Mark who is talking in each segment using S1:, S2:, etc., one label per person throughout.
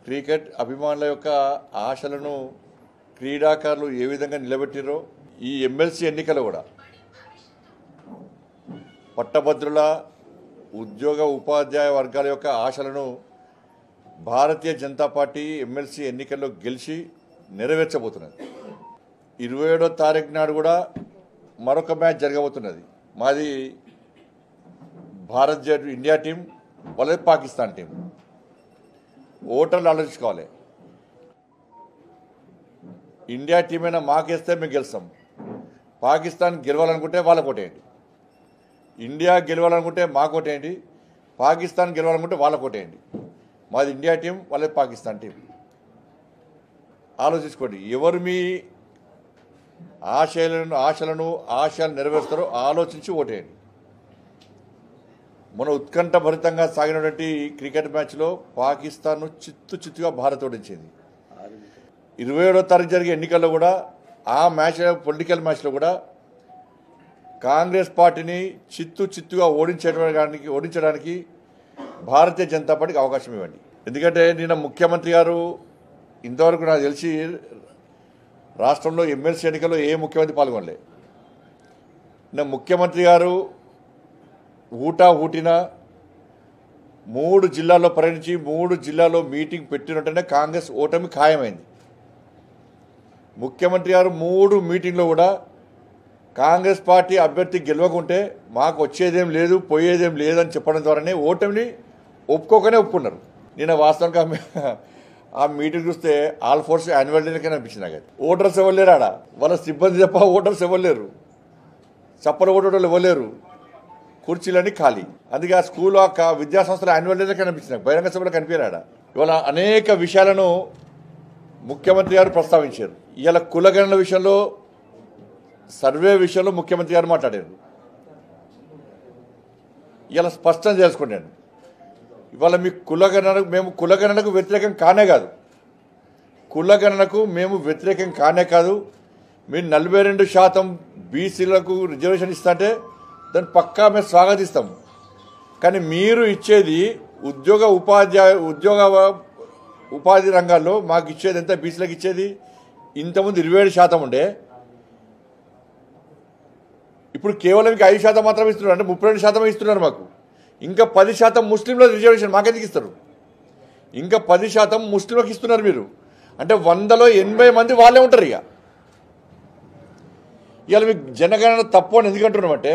S1: Cricket అభిమానుల యొక్క ఆశలను క్రీడాకారులు ఏ విధంగా నిలబెట్టిరో ఈ ఎమ్మెల్సీ ఎన్నికలు కూడా పట్టభద్రుల ఉద్యోగ ఉపాధ్యాయ వర్గాల యొక్క ఆశలను భారతీయ జనతా పార్టీ ఎమ్మెల్సీ ఎన్నికల్లో గెలిచి నెరవేర్చబోతున్నది. 27వ తారీఖు నాడు కూడా మరొక మ్యాచ్ జరగబోతున్నది. మాది భారత్ ఇండియా టీం వాళ్ళది పాకిస్తాన్ టీం. ఓటర్లు ఆలోచించుకోవాలి. ఇండియా టీం అయినా మాకేస్తే మేము గెలుస్తాం. పాకిస్తాన్ గెలవాలనుకుంటే వాళ్ళకు ఓటేయండి. ఇండియా గెలవాలనుకుంటే మాకు ఓటేయండి. పాకిస్తాన్ గెలవాలనుకుంటే వాళ్ళకు ఓటేయండి. మాది ఇండియా టీం, వాళ్ళది పాకిస్తాన్ టీం. ఆలోచించుకోండి. ఎవరు మీ ఆశయాలు నెరవేరుస్తారో ఆలోచించి ఓటేయండి. మన ఉత్కంఠభరితంగా సాగినటువంటి క్రికెట్ మ్యాచ్లో పాకిస్తాన్ను చిత్తుగా భారత్ ఓడించింది. 27వ తారీఖు జరిగే ఎన్నికల్లో కూడా ఆ మ్యాచ్ పొలిటికల్ మ్యాచ్లో కూడా కాంగ్రెస్ పార్టీని చిత్తుగా ఓడించడానికి భారతీయ జనతా పార్టీకి అవకాశం ఇవ్వండి. ఎందుకంటే నిన్న ముఖ్యమంత్రి గారు ఇంతవరకు నాకు తెలిసి రాష్ట్రంలో ఎమ్మెల్సీ ఎన్నికల్లో ఏ ముఖ్యమంత్రి పాల్గొనలే. నిన్న ముఖ్యమంత్రి గారు ఊటిన 3 జిల్లాల్లో పర్యటించి 3 జిల్లాల్లో మీటింగ్ పెట్టినట్టునే కాంగ్రెస్ ఓటమి ఖాయమైంది. ముఖ్యమంత్రి గారు 3 మీటింగ్లో కూడా కాంగ్రెస్ పార్టీ అభ్యర్థి గెలవకుంటే మాకు వచ్చేదేం లేదు పోయేదేం లేదని చెప్పడం ద్వారానే ఓటమిని ఒప్పుకున్నారు. నేను వాస్తవంగా ఆ మీటింగ్ చూస్తే ఆల్ ఫోర్స్ యాన్యువల్ డేకే అనిపించింది నాకు. ఓటర్స్ ఎవరు లేరు ఆడ, వాళ్ళ సిబ్బంది తప్ప ఓటర్స్ ఎవరు లేరు, చప్పలు ఓటర్లు ఎవరు లేరు, కుర్చీలన్నీ ఖాళీ. అందుకే ఆ స్కూల్ విద్యాసంస్థల యాన్యువల్ డేకే కనిపించింది, బహిరంగ సభలో కనిపించాడు. ఇవాళ అనేక విషయాలను ముఖ్యమంత్రి గారు ప్రస్తావించారు. ఇవాళ కులగణన విషయంలో సర్వే విషయంలో ముఖ్యమంత్రి గారు మాట్లాడారు. ఇలా స్పష్టం చేసుకున్నాను. ఇవాళ మీ మేము కులగణనకు వ్యతిరేకం కానే కాదు. మీరు 42% బీసీలకు రిజర్వేషన్ ఇస్తాంటే దాన్ని పక్కా మేము స్వాగతిస్తాం. కానీ మీరు ఇచ్చేది ఉపాధి రంగాల్లో మాకు ఇచ్చేది ఎంత? బీసీలకు ఇచ్చేది ఇంతకుముందు 27% ఉండే, ఇప్పుడు కేవలం ఇంకా 5% మాత్రమే ఇస్తున్నారు. అంటే 32% ఇస్తున్నారు మాకు. ఇంకా 10% ముస్లింల రిజర్వేషన్ మాకెందుకు ఇస్తారు? ఇంకా 10% ముస్లింలకు ఇస్తున్నారు మీరు. అంటే 100లో 80 మంది వాళ్ళే ఉంటారు. ఇవాళ మీకు జనగణన తప్పు అని ఎందుకంటున్నామంటే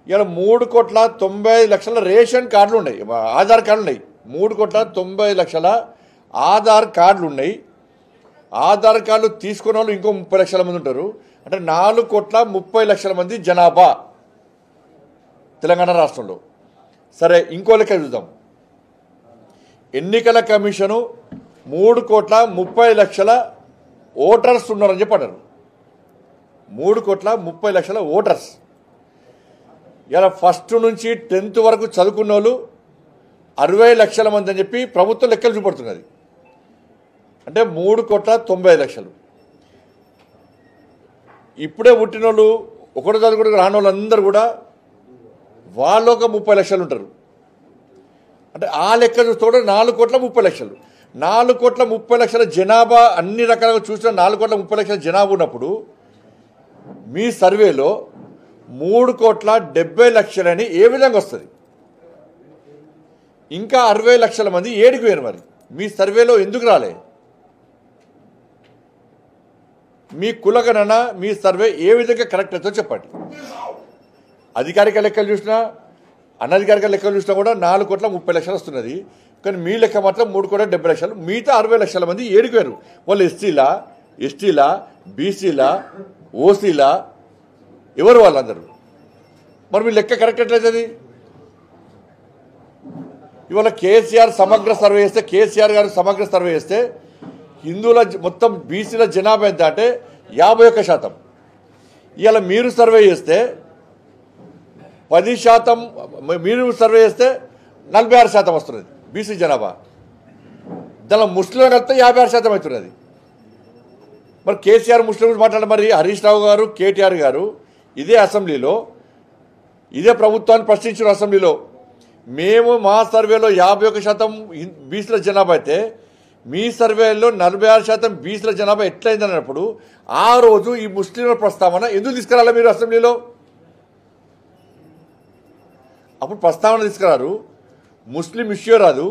S1: ఇవాళ 3,95,00,000 రేషన్ కార్డులు ఉన్నాయి, ఆధార్ కార్డులు ఉన్నాయి. 3,95,00,000 ఆధార్ కార్డులు ఉన్నాయి. ఆధార్ కార్డులు తీసుకున్న వాళ్ళు ఇంకో 30 లక్షల మంది ఉంటారు. అంటే 4,30,00,000 మంది జనాభా తెలంగాణ రాష్ట్రంలో. సరే, ఇంకో లెక్క చూద్దాం. ఎన్నికల కమిషను 3,30,00,000 ఓటర్స్ ఉన్నారని చెప్పారు. 3,30,00,000 ఓటర్స్. ఇలా ఫస్ట్ నుంచి 10th వరకు చదువుకున్న వాళ్ళు 60 లక్షల మంది అని చెప్పి ప్రభుత్వం లెక్కలు చూపడుతున్నది. అంటే 3,90,00,000. ఇప్పుడే పుట్టిన వాళ్ళు, ఒకటి చదువుకుంటూ రాని వాళ్ళందరూ కూడా వాళ్ళు ఒక 30 లక్షలు ఉంటారు. అంటే ఆ లెక్క చూస్తే కూడా 4,30,00,000. 4,30,00,000 జనాభా అన్ని రకాలుగా చూసిన 4,30,00,000 జనాభా ఉన్నప్పుడు మీ సర్వేలో 3,70,00,000 అని ఏ విధంగా వస్తుంది? ఇంకా 60 లక్షల మంది ఏడికి పోయారు. మరి మీ సర్వేలో ఎందుకు రాలే? మీ కులగణన, మీ సర్వే ఏ విధంగా కరెక్ట్ అవుతుందో చెప్పండి. అధికారిక లెక్కలు చూసినా అనధికారిక లెక్కలు చూసినా కూడా 4,30,00,000 వస్తున్నది. కానీ మీ లెక్క మాత్రం 3,70,00,000. మిగతా 60 లక్షల మంది ఏడిపోయారు. వాళ్ళు ఎస్టీలా, బీసీలా, ఓసీలా, ఎవరు వాళ్ళందరూ? మరి మీ లెక్క కరెక్ట్ ఎట్లయితుంది? ఇవాళ కేసీఆర్ గారు సమగ్ర సర్వే చేస్తే హిందువుల మొత్తం బీసీల జనాభా ఎంత అంటే 51%. ఇవాళ మీరు సర్వే చేస్తే 10%, మీరు సర్వే చేస్తే 46% వస్తున్నది బీసీ జనాభా. దానిలో ముస్లింలు కలిపితే 56% అవుతున్నది. మరి కేసీఆర్ ముస్లిం గురించి మాట్లాడారు. మరి హరీష్ రావు గారు, కేటీఆర్ గారు ఇదే అసెంబ్లీలో ఇదే ప్రభుత్వాన్ని ప్రశ్నించిన అసెంబ్లీలో మేము మా సర్వేలో 51% బీసీల జనాభా అయితే మీ సర్వేలో 46% బీసీల జనాభా ఎట్లయిందన్నప్పుడు ఆ రోజు ఈ ముస్లింల ప్రస్తావన ఎందుకు తీసుకురాలి మీరు అసెంబ్లీలో? అప్పుడు ప్రస్తావన తీసుకురారు, ముస్లిం ఇష్యూ రాదు.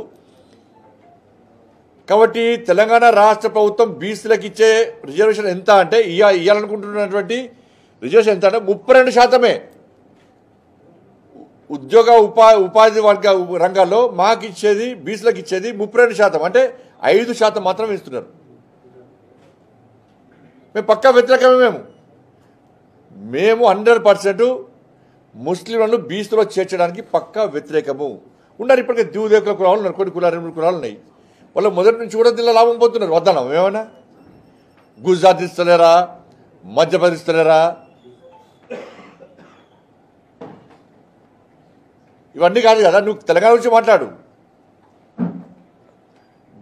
S1: కాబట్టి తెలంగాణ రాష్ట్ర ప్రభుత్వం బీసీలకు ఇచ్చే రిజర్వేషన్ ఎంత అంటే ఇవ్వాలనుకుంటున్నటువంటి రిజర్వేషన్ ఎంత అంటే 32%. ఉద్యోగ ఉపాధి వర్గ రంగాల్లో మాకు ఇచ్చేది బీసీలకు ఇచ్చేది 32%, అంటే 5% మాత్రమే ఇస్తున్నారు. మేము పక్కా వ్యతిరేకమే. మేము 100% ముస్లింలను బీసీలో చేర్చడానికి పక్కా వ్యతిరేకము. ఉన్నారు ఇప్పటికే దివుదేకుల కులాలు ఉన్నారు, కొన్ని కులాలు 2 కులాలు ఉన్నాయి. వాళ్ళు మొదటి నుంచి కూడా దీనిలో లాభం పోతున్నారు. వద్దన్నాం ఏమైనా? గుజరాత్ ఇస్తలేరా, మధ్యప్రదేశ్ ఇస్తలేరా? ఇవన్నీ కాదు కదా. నువ్వు తెలంగాణ గురించి మాట్లాడు.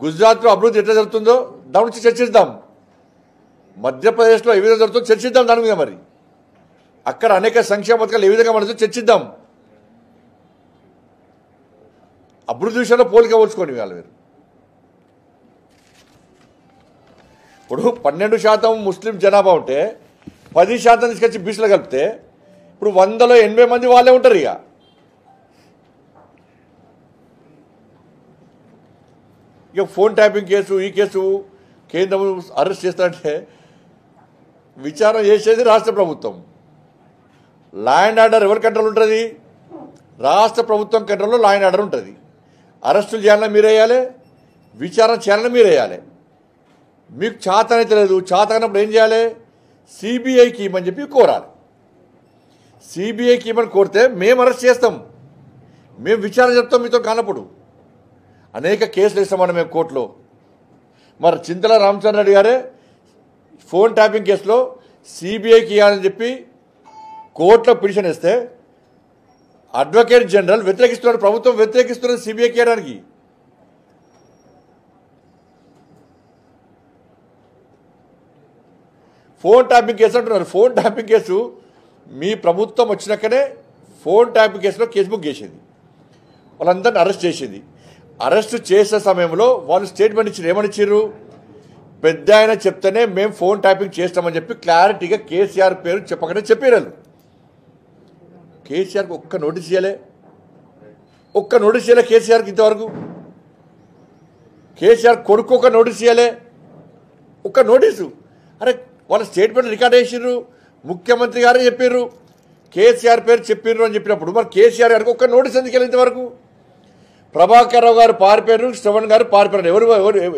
S1: గుజరాత్లో అభివృద్ధి ఎట్లా జరుగుతుందో దాని గురించి చర్చిద్దాం. మధ్యప్రదేశ్లో ఏ విధంగా జరుగుతుందో చర్చిద్దాం దాని మీద. మరి అక్కడ అనేక సంక్షేమ పథకాలు ఏ విధంగా మనతో చర్చిద్దాం. అభివృద్ధి విషయంలో పోలిక పోల్చుకోండి వాళ్ళు. మీరు ఇప్పుడు 12% ముస్లిం జనాభా ఉంటే 10% తీసుకొచ్చి బీసీలో కలిపితే ఇప్పుడు 100లో 80 మంది వాళ్ళే ఉంటారు. ఇక ఫోన్ ట్యాపింగ్ కేసు, ఈ కేసు కేంద్రం అరెస్ట్ చేస్తారంటే విచారణ చేసేది రాష్ట్ర ప్రభుత్వం. లా అండ్ ఆర్డర్ ఎవరి కంట్రోల్ ఉంటుంది? రాష్ట్ర ప్రభుత్వం కంట్రోల్లో లా అండ్ ఆర్డర్ ఉంటుంది. అరెస్టులు చేయాలన్నా మీరు వేయాలి, విచారణ చేయాలన్నా మీరు వేయాలి. మీకు చేతనైతే లేదు, చేతనప్పుడు ఏం చేయాలి? సిబిఐకి ఇవ్వమని చెప్పి కోరాలి. సిబిఐకి ఇవ్వమని కోరితే మేము అరెస్ట్ చేస్తాం, మేము విచారణ చెప్తాం మీతో కానప్పుడు. అనేక కేసులు ఇస్తామన్నా మేము కోర్టులో. మరి చింతల రామచంద్ర రెడ్డి గారే ఫోన్ ట్యాపింగ్ కేసులో సిబిఐకి ఇవ్వాలని చెప్పి కోర్టులో పిటిషన్ ఇస్తే అడ్వకేట్ జనరల్ వ్యతిరేకిస్తున్నారు, ప్రభుత్వం వ్యతిరేకిస్తున్నది సిబిఐకి ఇవ్వడానికి. ఫోన్ ట్యాపింగ్ కేసు అంటున్నారు. ఫోన్ ట్యాపింగ్ కేసు మీ ప్రభుత్వం వచ్చినాకనే ఫోన్ ట్యాపింగ్ కేసులో కేసు బుక్ చేసింది, వాళ్ళందరినీ అరెస్ట్ చేసింది. అరెస్ట్ చేసే సమయంలో వాళ్ళు స్టేట్మెంట్ ఇచ్చారు. ఏమని ఇచ్చారు? పెద్ద ఆయన చెప్తేనే మేము ఫోన్ ట్యాపింగ్ చేస్తామని చెప్పి క్లారిటీగా కేసీఆర్ పేరు చెప్పకనే చెప్పారు వాళ్ళు. కేసీఆర్కి ఒక్క నోటీస్ ఇవ్వలే, కేసీఆర్కి ఇంతవరకు. కేసీఆర్ కొడుకు ఒక నోటీస్ ఇవ్వలే, ఒక్క నోటీసు. అరే వాళ్ళ స్టేట్మెంట్ రికార్డ్ చేసిర్రు, ముఖ్యమంత్రి గారే చెప్పారు, కేసీఆర్ పేరు చెప్పిర్రు అని చెప్పినప్పుడు మరి కేసీఆర్ గారికి ఒక్క నోటీస్ ఎందుకు వెళ్ళి ఇంతవరకు? ప్రభాకర్ రావు గారు పారిపోయారు, శ్రవణ్ గారు పారిపోయారు.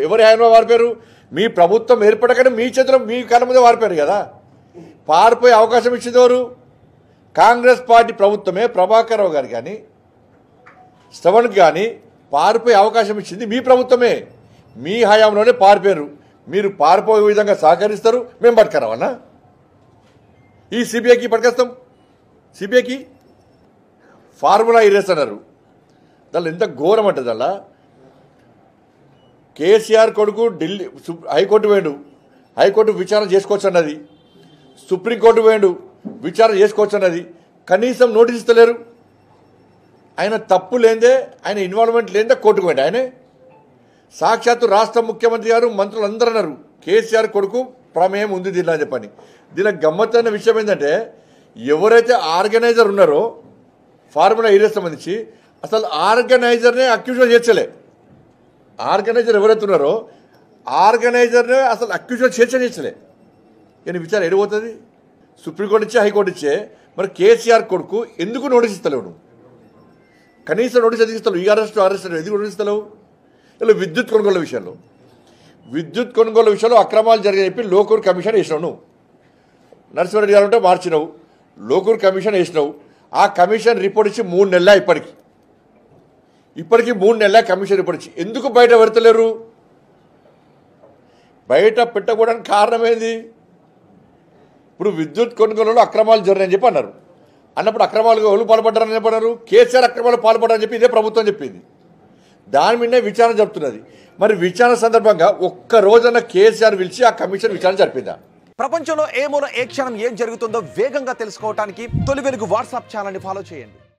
S1: ఎవరి హయాంలో పారిపోయారు? మీ ప్రభుత్వం ఏర్పడగానే మీ చేతిలో మీ కళ్ళ మీద పారిపోయారు కదా. పారిపోయే అవకాశం ఇచ్చింది ఎవరు? కాంగ్రెస్ పార్టీ ప్రభుత్వమే. ప్రభాకర్ రావు గారు కానీ శ్రవణ్కి కానీ పారిపోయే అవకాశం ఇచ్చింది మీ ప్రభుత్వమే. మీ హయాంలోనే పారిపోయారు. మీరు పారిపోయే విధంగా సహకరిస్తారు, మేము పట్టుకురావన్నా? ఈ సిబిఐకి పట్టుకొస్తాం. సిబిఐకి ఫార్ములా ఇరేస్ అన్నారు. దానిలో ఎంత ఘోరం అంటే దానిలో కేసీఆర్ కొడుకు ఢిల్లీ హైకోర్టు పోయిండు, హైకోర్టు విచారణ చేసుకోవచ్చు అన్నది. సుప్రీంకోర్టు పోయిండు, విచారణ చేసుకోవచ్చు అన్నది. కనీసం నోటీస్ ఇస్తలేరు. ఆయన తప్పు లేదే, ఆయన ఇన్వాల్వ్మెంట్ లేదే కోర్టుకు పోయిండు. ఆయనే సాక్షాత్తు రాష్ట్ర ముఖ్యమంత్రి గారు, మంత్రులు అందరూ అన్నారు కేసీఆర్ కొడుకు ప్రమేయం ఉంది దీనిలో అని చెప్పని. దీనిలో గమ్మత్తైన విషయం ఏంటంటే ఎవరైతే ఆర్గనైజర్ ఉన్నారో ఫార్ములా ఇరేస్ సంబంధించి అసలు ఆర్గనైజర్నే అక్యూజ్గా చేర్చలే. ఆర్గనైజర్ ఎవరైతే ఉన్నారో ఆర్గనైజర్నే అసలు అక్యూజ్గా చేర్చలే. నేను విచారణ ఎడిపోతుంది? సుప్రీంకోర్టు ఇచ్చే, హైకోర్టు ఇచ్చే. మరి కేసీఆర్ కొడుకు ఎందుకు నోటీస్ ఇస్తలేవు? నువ్వు కనీసం నోటీస్ ఎందుకు ఇస్తలేవు? ఈ అరెస్ట్ ఎందుకు నోటీస్ ఇస్తలేవు? ఇలా విద్యుత్ కొనుగోలు విషయంలో అక్రమాలు జరిగాయని చెప్పి లోకూర్ కమిషన్ వేసినావు. నువ్వు నరసింహారెడ్డి గారు ఉంటే మార్చినావు, లోకూర్ కమిషన్ వేసినావు. ఆ కమిషన్ రిపోర్ట్ ఇచ్చి 3 నెలల ఇప్పటికీ 3 నెలల కమిషన్ రిపోర్ట్ ఇచ్చి ఎందుకు బయట పెడతలేరు? బయట పెట్టకూడడానికి కారణం ఏంది? ఇప్పుడు విద్యుత్ కొనుగోలులో అక్రమాలు జరిగాయని చెప్పి అన్నారు. అన్నప్పుడు అక్రమాలు ఎవరు పాల్పడ్డారని చెప్పన్నారు? కేసీఆర్ అక్రమాలు పాల్పడ్డారని చెప్పి ఇదే ప్రభుత్వం చెప్పింది. దాని మీదే విచారణ జరుపుతున్నది. మరి విచారణ సందర్భంగా ఒక్క రోజున కేసీఆర్ పిలిచి ఆ కమిషన్ విచారణ జరిపిందా?
S2: ప్రపంచంలో ఏ మూల ఏ క్షణం ఏం జరుగుతుందో వేగంగా తెలుసుకోవడానికి తొలి వెలుగు వాట్సాప్ ఛానల్ని ఫాలో చేయండి.